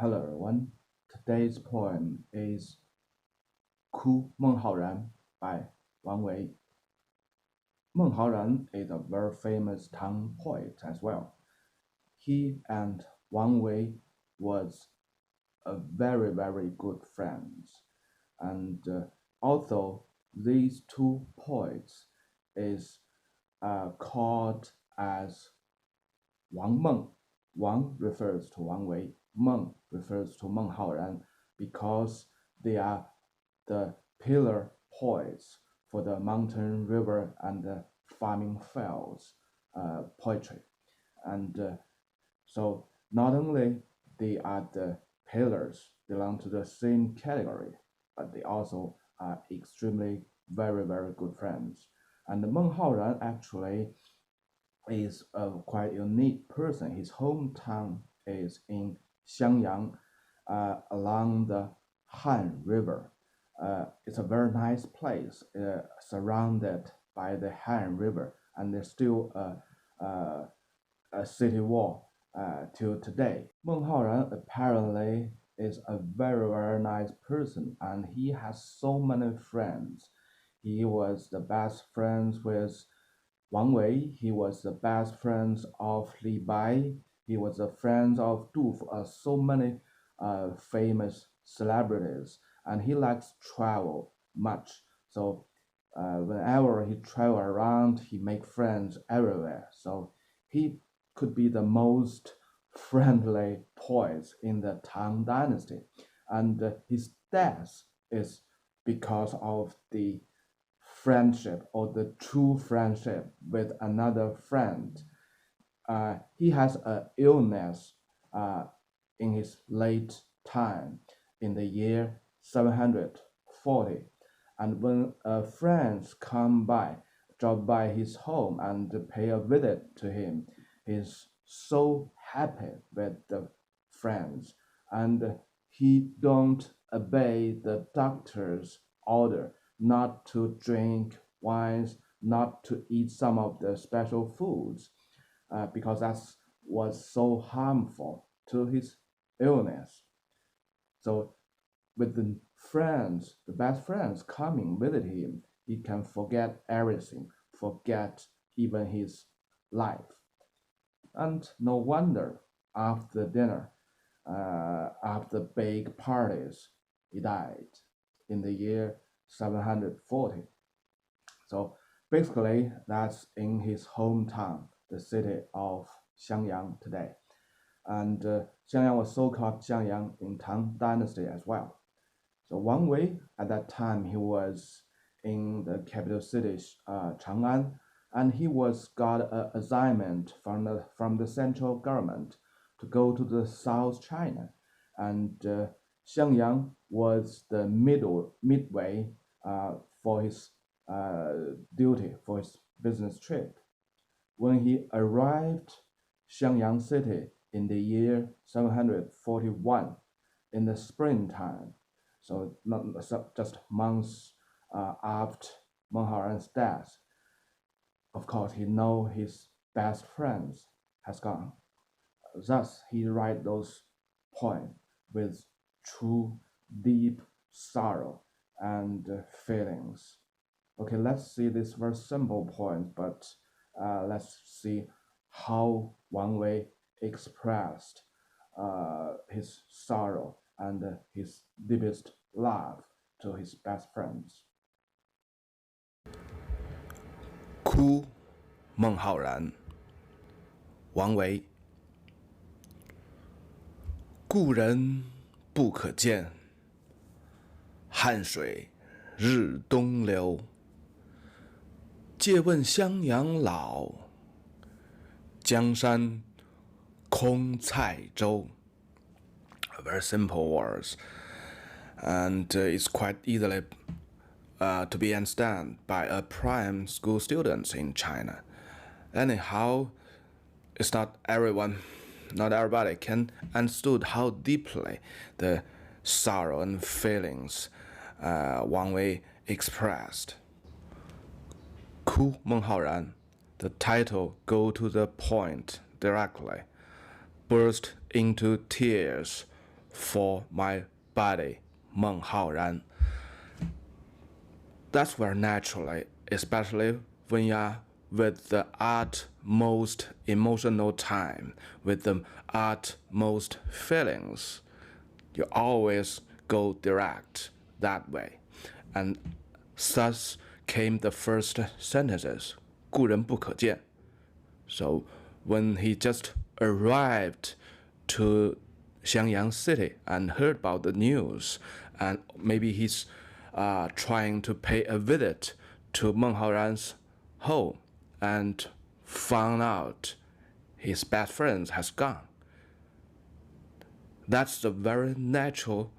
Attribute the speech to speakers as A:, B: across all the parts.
A: Hello everyone. Today's poem is Meng Haoran by Wang Wei. Meng Haoran is a very famous Tang poet as well. He and Wang Wei was a very good friends, and although these two poets is called as Wang Meng. Wang refers to Wang Wei, Meng refers to Meng Haoran because they are the pillar poets for the mountain, river, and the farming fields poetry. And so not only they are the pillars, belong to the same category, but they also are extremely very good friends. And Meng Haoran actually is a quite unique person. His hometown is in Xiangyang, along the Han River. It's a very nice place, surrounded by the Han River, and there's still a city wall till today. Meng Haoran apparently is a very nice person, and he has so many friends. He was the best friends with Wang Wei. He was the best friends of Li Bai. He was the friend of Du, so many famous celebrities, and he likes travel much. So whenever he travel around, he make friends everywhere. So he could be the most friendly poet in the Tang dynasty, and his death is because of the friendship or the true friendship with another friend. He has an illness in his late time in the year 740. And when friends drop by his home and pay a visit to him, he's so happy with the friends, and he don't obey the doctor's order not to drink wines, not to eat some of the special foods, because that was so harmful to his illness. So with the best friends coming visit him, he can forget everything, forget even his life. And no wonder after dinner, after big parties, he died in the year 740. So basically, that's in his hometown, the city of Xiangyang today. And Xiangyang was so-called Xiangyang in Tang Dynasty as well. So Wang Wei, at that time, he was in the capital city, Chang'an, and he got an assignment from the central government to go to the South China. And Xiangyang was the midway for his duty, for his business trip. When he arrived Xiangyang city in the year 741 in the springtime, so not just months after Meng Haoran's death, of course he know his best friends has gone. Thus he write those poems with true deep sorrow and feelings. Okay, let's see this very simple point, but let's see how Wang Wei expressed his sorrow and his deepest love to his best friends.
B: 哭孟浩然，王维。故人不可见，汉水日东流。借问襄阳老，江山空蔡州。Very simple words, and it's quite easily to be understood by a prime school student in China. Anyhow, it's not everybody can understood how deeply the sorrow and feelings Wang Wei expressed. 哭孟浩然, the title go to the point directly. Burst into tears for my body, Meng Haoran. That's very naturally, especially when you are with the utmost emotional time, with the utmost feelings. You always go direct that way. And thus came the first sentences, 故人不可见. So when he just arrived to Xiangyang city and heard about the news, and maybe he's trying to pay a visit to Meng Haoran's home and found out his best friend has gone. That's the very natural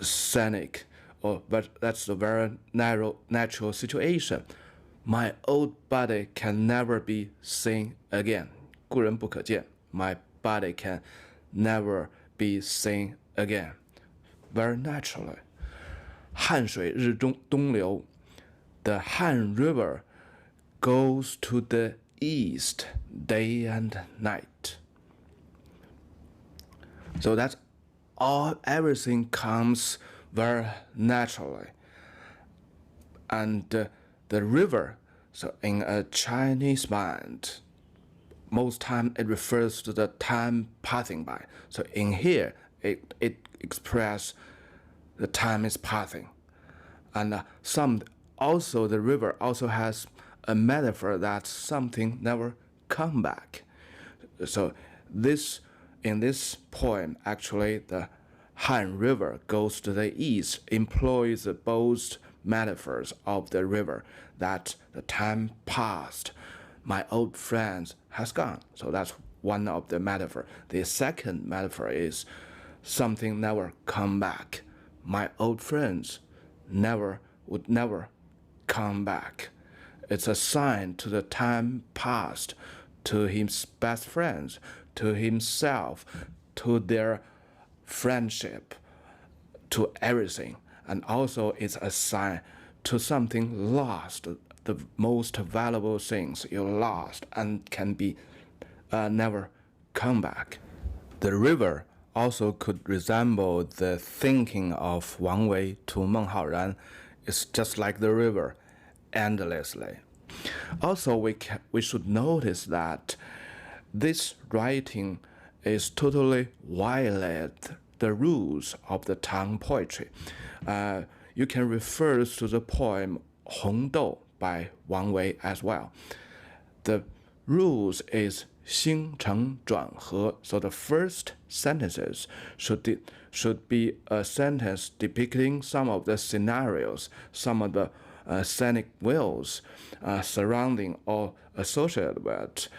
B: scenic, but that's the very natural situation. My old body can never be seen again. 故人不可见. My body can never be seen again. Very naturally. 汉水日东流. The Han River goes to the east day and night. So that's everything comes very naturally. And the river, so in a Chinese mind, most time it refers to the time passing by. So in here, it expresses the time is passing. And also the river also has a metaphor that something never come back. So in this poem, actually the Han River goes to the east, employs both metaphors of the river, that the time passed, my old friend has gone. So that's one of the metaphor. The second metaphor is something never come back. My old friends would never come back. It's a sign to the time past, to his best friends, to himself, to their friendship, to everything. And also it's a sign to something lost, the most valuable things you lost and can be never come back. The river also could resemble the thinking of Wang Wei to Meng Haoran. It's just like the river, endlessly. Also, we should notice that this writing is totally violate the rules of the Tang poetry. You can refer to the poem Hong Dou by Wang Wei as well. The rules is 兴承转合. So the first sentences should be a sentence depicting some of the scenarios, some of the scenic views surrounding or associated with.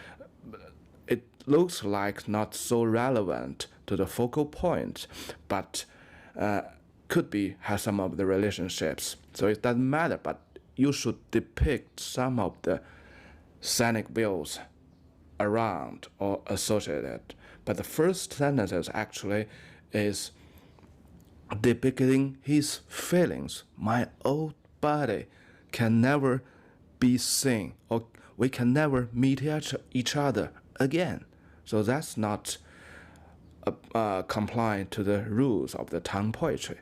B: It looks like not so relevant to the focal point, but could be has some of the relationships. So it doesn't matter, but you should depict some of the scenic views around or associated. But the first sentence actually is depicting his feelings. My old body can never be seen, or we can never meet each other again. So that's not compliant to the rules of the Tang poetry.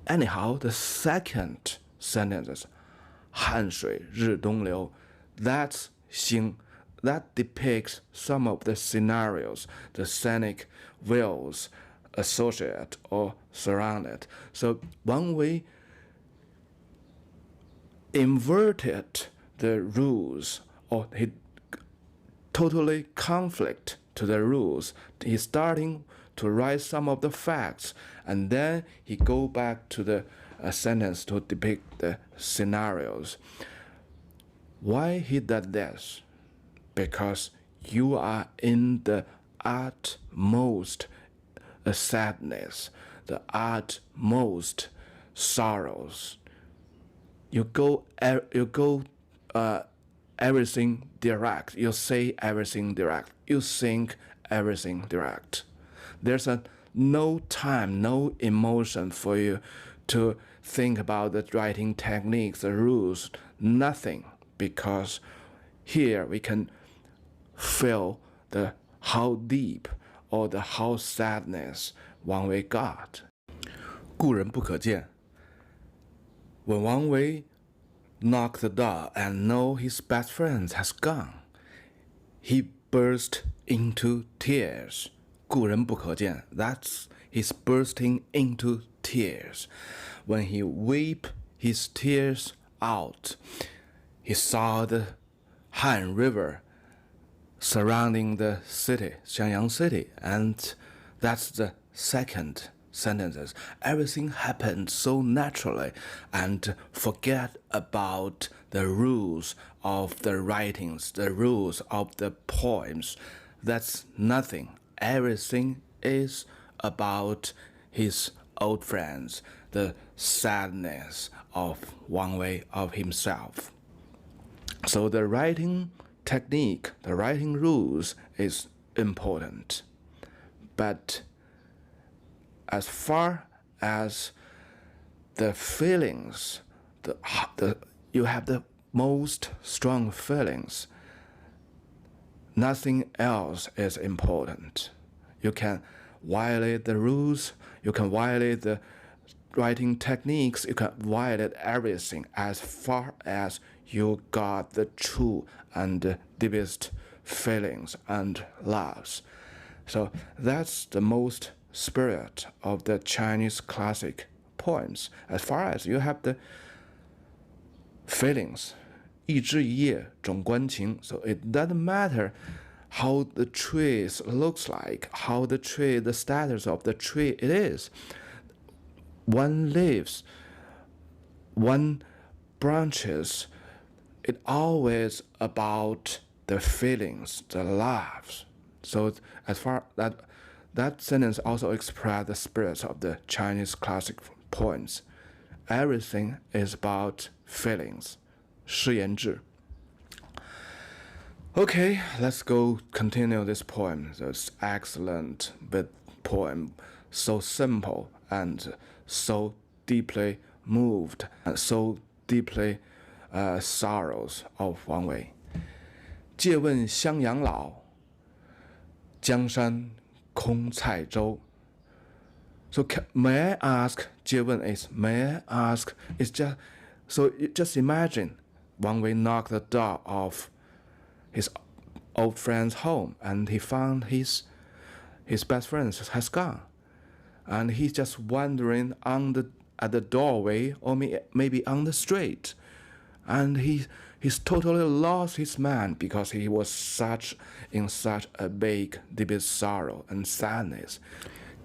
B: Anyhow, the second sentence, 汉水日东流, that depicts some of the scenarios, the scenic views associated or surrounded. So Wang Wei inverted the rules, or he totally conflict to the rules. He's starting to write some of the facts, and then he go back to the sentence to depict the scenarios. Why he did this? Because you are in the utmost sadness, the utmost sorrows. You go everything direct. You say everything direct. You think everything direct. There's no time, no emotion for you to think about the writing techniques, the rules, nothing. Because here we can feel the how deep or the how sadness Wang Wei got. 故人不可见. When Wang Wei knocked the door and know his best friend has gone, he burst into tears. 故人不可见. That's his bursting into tears. When he wept his tears out, he saw the Han River surrounding the city, Xiangyang city, and that's the second sentences. Everything happened so naturally, and forget about the rules of the writings, the rules of the poems. That's nothing. Everything is about his old friends, the sadness of Wang Wei, of himself. So the writing technique, the writing rules is important. But as far as the feelings, you have the most strong feelings, nothing else is important. You can violate the rules, you can violate the writing techniques, you can violate everything as far as you got the true and deepest feelings and loves. So that's the most spirit of the Chinese classic poems. As far as you have the feelings, 一枝一叶总关情. So it doesn't matter how the tree looks like, how the tree, the status of the tree it is. One leaves, one branches, it always about the feelings, the loves. So as far that sentence also expresses the spirit of the Chinese classic poems. Everything is about feelings. 诗言志. Okay, let's go continue this poem. This excellent poem, so simple and so deeply moved, and so deeply sorrows of Wang Wei. 借问襄阳老，江山空蔡州. So may I ask, 借问 is may I ask, is just, so just imagine Wang Wei knocked the door of his old friend's home and he found his best friend has gone. And he's just wandering at the doorway or maybe on the street. And he's totally lost his mind because he was in such a big, deep sorrow and sadness.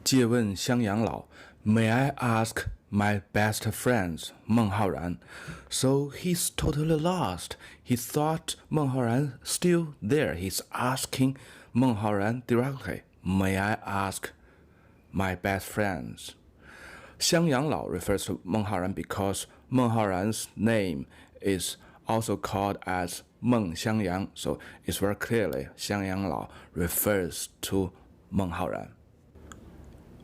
B: 借问襄阳老, may I ask my best friends, Meng Haoran? So he's totally lost. He thought Meng Haoran still there. He's asking Meng Haoran directly, may I ask my best friends? 襄阳老 refers to Meng Haoran because Meng Haoran's name is also called as Meng Xiangyang, so it's very clearly Xiangyang Lao refers to Meng Haoran.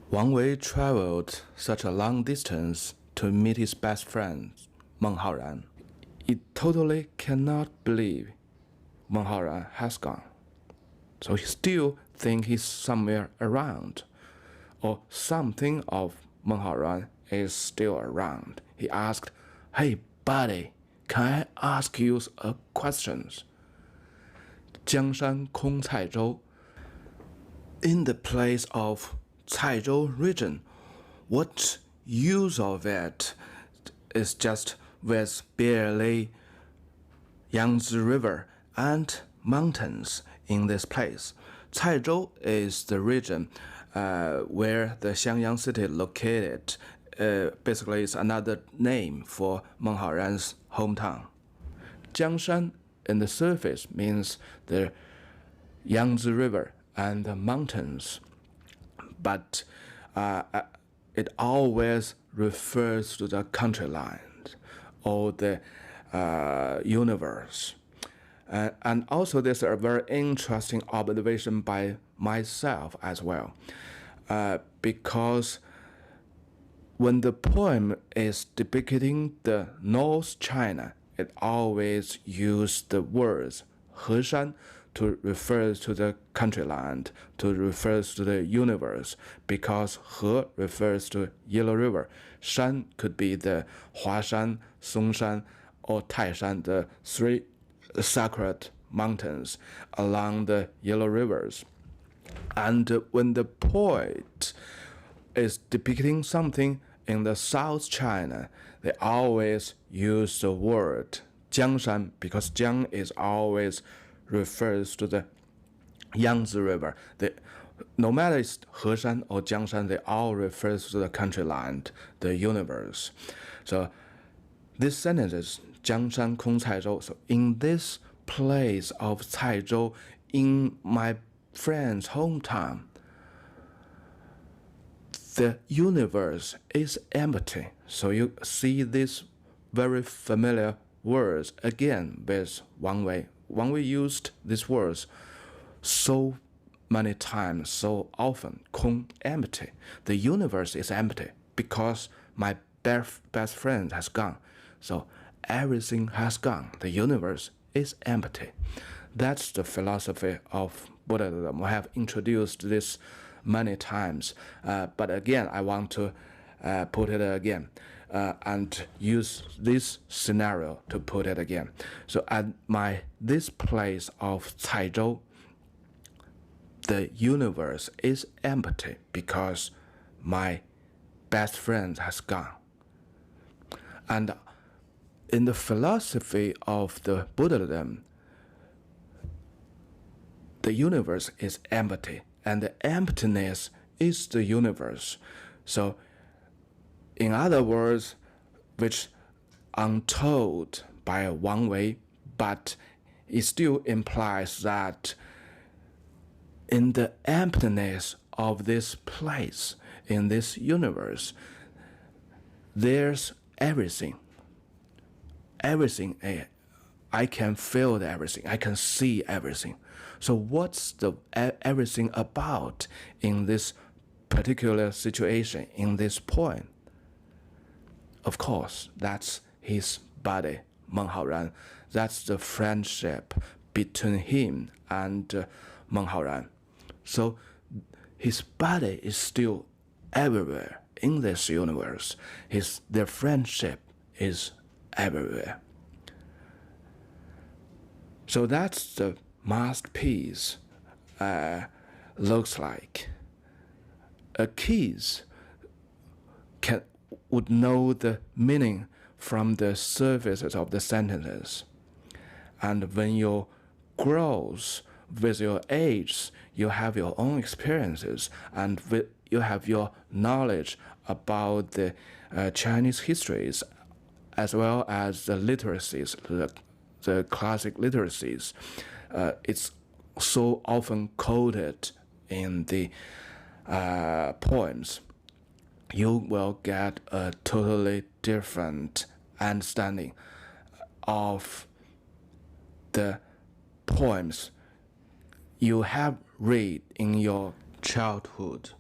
B: Wang Wei traveled such a long distance to meet his best friend, Meng Haoran. He totally cannot believe Meng Haoran has gone. So he still thinks he's somewhere around, or something of Meng Haoran is still around. He asked, hey buddy, can I ask you a question? 江山空蔡州. In the place of Caizhou region, what use of it is just with barely Yangtze River and mountains in this place. Caizhou is the region where the Xiangyang city located. Basically, it's another name for Meng Haoran's hometown. Jiangshan in the surface means the Yangtze River and the mountains, but it always refers to the country land or the universe. And also there's a very interesting observation by myself as well, because when the poem is depicting the North China, it always uses the words 河山 to refer to the countryland, to refers to the universe, because He refers to Yellow River. Shan could be the Huashan, Songshan, or Taishan, the three sacred mountains along the Yellow Rivers. And when the poet is depicting something in the South China, they always use the word Jiangshan, because Jiang is always refers to the Yangtze River. No matter it's Heshan or Jiangshan, they all refers to the countryland, the universe. So this sentence is Jiangshan Kong Caizhou. So in this place of Caizhou, in my friend's hometown, the universe is empty. So you see these very familiar words again with Wang Wei. Wang Wei used these words so many times, so often. Kong, empty. The universe is empty because my best friend has gone. So everything has gone. The universe is empty. That's the philosophy of Buddhism. We have introduced this many times, but again, I want to put it again and use this scenario to put it again. So at this place of Caizhou, the universe is empty because my best friend has gone. And in the philosophy of the Buddhism, the universe is empty, and the emptiness is the universe. So, in other words, which untold by Wang Wei, but it still implies that in the emptiness of this place, in this universe, there's everything. Everything, I can feel everything, I can see everything. So what's the everything about in this particular situation, in this point? Of course, that's his body, Meng Haoran. That's the friendship between him and Meng Haoran. So his body is still everywhere in this universe. Their friendship is everywhere. So that's the masterpiece looks like. A kid would know the meaning from the surfaces of the sentences. And when you grow with your age, you have your own experiences, and you have your knowledge about the Chinese histories, as well as the literacies, the classic literacies. It's so often quoted in the poems. You will get a totally different understanding of the poems you have read in your childhood,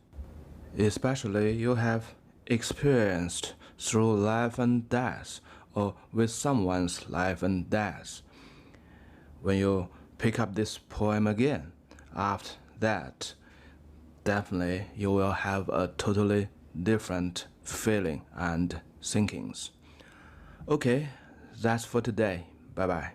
B: especially you have experienced through life and death, or with someone's life and death. When you pick up this poem again, after that, definitely you will have a totally different feeling and thinkings. Okay, that's for today. Bye-bye.